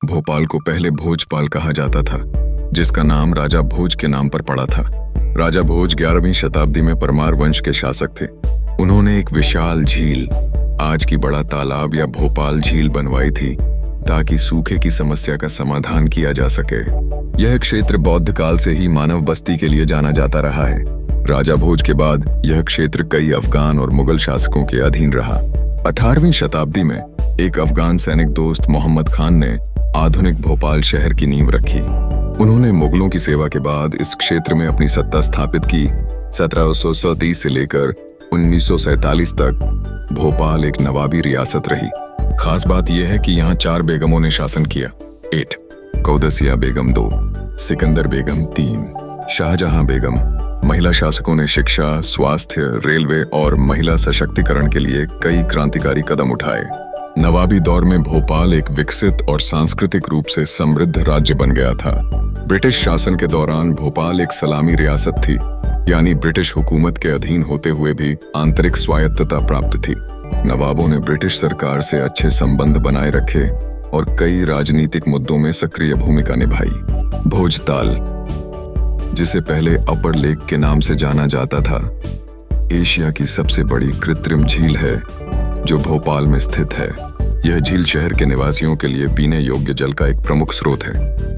भोपाल को पहले भोजपाल कहा जाता था, जिसका नाम राजा भोज के नाम पर पड़ा था। राजा भोज 11वीं शताब्दी में परमार वंश के शासक थे। उन्होंने एक विशाल झील, आज की बड़ा तालाब या भोपाल झील बनवाई थी, ताकि सूखे की समस्या का समाधान किया जा सके। यह क्षेत्र बौद्ध काल से ही मानव बस्ती के लिए जाना जाता रहा है। राजा भोज के बाद यह क्षेत्र कई अफगान और मुगल शासकों के अधीन रहा। 18वीं शताब्दी में एक अफगान सैनिक दोस्त मोहम्मद खान ने आधुनिक भोपाल शहर की नींव रखी। उन्होंने मुगलों की सेवा के बाद इस क्षेत्र में अपनी सत्ता स्थापित की। 1737 से लेकर 1947 तक भोपाल एक नवाबी रियासत रही। खास बात यह है कि यहाँ 4 बेगमों ने शासन किया। 8 कौदसिया बेगम 2, सिकंदर बेगम 3, शाहजहां बेगम। महिला शासकों ने शिक्षा, स्वास्थ्य, रेलवे और महिला सशक्तिकरण के लिए कई क्रांतिकारी कदम उठाए। नवाबी दौर में भोपाल एक विकसित और सांस्कृतिक रूप से समृद्ध राज्य बन गया था। ब्रिटिश शासन के दौरान भोपाल एक सलामी रियासत थी, यानी ब्रिटिश हुकूमत के अधीन होते हुए भी आंतरिक स्वायत्तता प्राप्त थी। नवाबों ने ब्रिटिश सरकार से अच्छे संबंध बनाए रखे और कई राजनीतिक मुद्दों में सक्रिय भूमिका निभाई। भोजताल, जिसे पहले अपर लेक के नाम से जाना जाता था, एशिया की सबसे बड़ी कृत्रिम झील है जो भोपाल में स्थित है। यह झील शहर के निवासियों के लिए पीने योग्य जल का एक प्रमुख स्रोत है।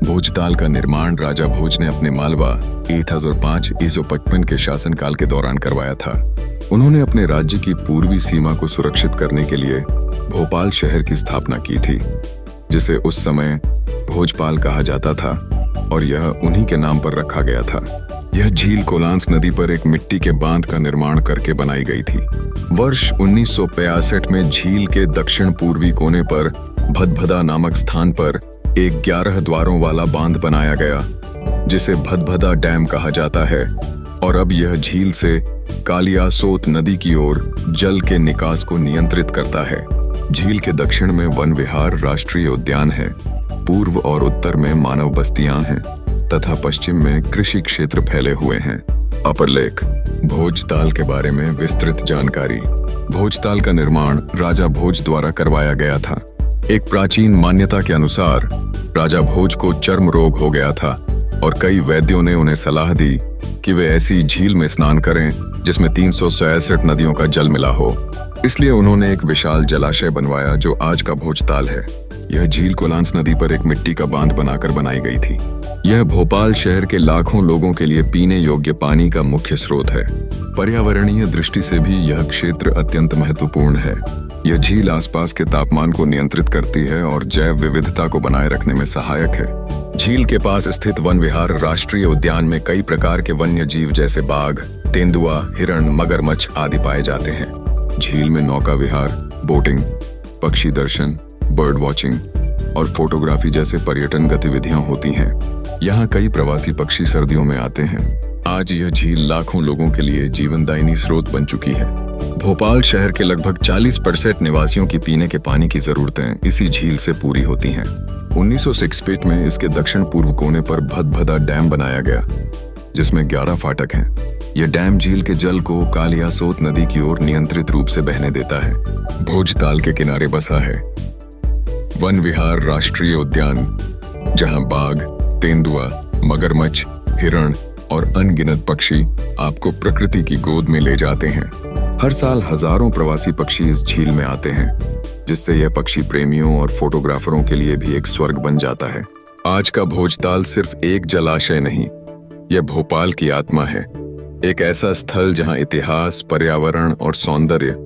भोजताल का निर्माण राजा भोज ने अपने मालवा 8005-155 के शासनकाल के दौरान करवाया था। उन्होंने अपने राज्य की पूर्वी सीमा को सुरक्षित करने के लिए भोपाल शहर की स्थापना की थी, जिसे उस समय भोजपाल कहा जाता था और यह उन्हीं के नाम पर रखा गया था। यह झील कोलांस नदी पर एक मिट्टी के बांध का निर्माण करके बनाई गई थी। वर्ष 1965 में झील के दक्षिण पूर्वी कोने पर भदभदा नामक स्थान पर एक 11 द्वारों वाला बांध बनाया गया, जिसे भदभदा डैम कहा जाता है, और अब यह झील से कालियासोत नदी की ओर जल के निकास को नियंत्रित करता है। झील के दक्षिण में वन विहार राष्ट्रीय उद्यान है, पूर्व और उत्तर में मानव बस्तियां हैं तथा पश्चिम में कृषि क्षेत्र फैले हुए हैं। अपर लेक, भोजताल के बारे में विस्तृत जानकारी। भोजताल का निर्माण राजा भोज द्वारा करवाया गया था। एक प्राचीन मान्यता के अनुसार राजा भोज को चर्म रोग हो गया था और कई वैद्यों ने उन्हें सलाह दी कि वे ऐसी झील में स्नान करें जिसमें 366 नदियों का जल मिला हो। इसलिए उन्होंने एक विशाल जलाशय बनवाया जो आज का भोजताल है। यह झील कोलांस नदी पर एक मिट्टी का बांध बनाकर बनाई गई थी। यह भोपाल शहर के लाखों लोगों के लिए पीने योग्य पानी का मुख्य स्रोत है। पर्यावरणीय दृष्टि से भी यह क्षेत्र अत्यंत महत्वपूर्ण है। यह झील आसपास के तापमान को नियंत्रित करती है और जैव विविधता को बनाए रखने में सहायक है। झील के पास स्थित वन विहार राष्ट्रीय उद्यान में कई प्रकार के वन्य जीव जैसे बाघ, तेंदुआ, हिरण, मगरमच्छ आदि पाए जाते हैं। झील में नौका विहार, बोटिंग, पक्षी दर्शन, बर्ड वॉचिंग और फोटोग्राफी जैसे पर्यटन गतिविधियां होती हैं। यहाँ कई प्रवासी पक्षी सर्दियों में आते हैं। आज यह झील लाखों लोगों के लिए जीवनदायिनी स्रोत बन चुकी है। भोपाल शहर के लगभग 40% निवासियों की पीने के पानी की जरूरतें इसी झील से पूरी होती हैं। 1966 में इसके दक्षिण पूर्व कोने पर भदभदा डैम बनाया गया, जिसमें 11 फाटक हैं। यह डैम झील के जल को कालियासोत नदी की ओर नियंत्रित रूप से बहने देता है। भोजताल के किनारे बसा है वन विहार राष्ट्रीय उद्यान, जहां बाघ, तेंदुआ, मगरमच्छ, हिरण और अनगिनत पक्षी आपको प्रकृति की गोद में ले जाते हैं। हर साल हजारों प्रवासी पक्षी इस झील में आते हैं, जिससे यह पक्षी प्रेमियों और फोटोग्राफरों के लिए भी एक स्वर्ग बन जाता है। आज का भोजताल सिर्फ एक जलाशय नहीं, यह भोपाल की आत्मा है। एक ऐसा स्थल जहां इतिहास, पर्यावरण और सौंदर्य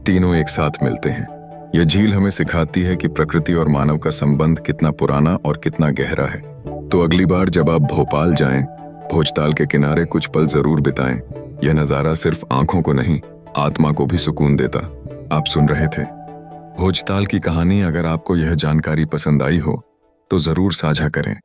तीनों एक साथ मिलते हैं। यह झील हमें सिखाती है कि प्रकृति और मानव का संबंध कितना पुराना और कितना गहरा है। तो अगली बार जब आप भोपाल जाएं, भोजताल के किनारे कुछ पल जरूर बिताएं। यह नज़ारा सिर्फ आंखों को नहीं, आत्मा को भी सुकून देता। आप सुन रहे थे भोजताल की कहानी। अगर आपको यह जानकारी पसंद आई हो तो जरूर साझा करें।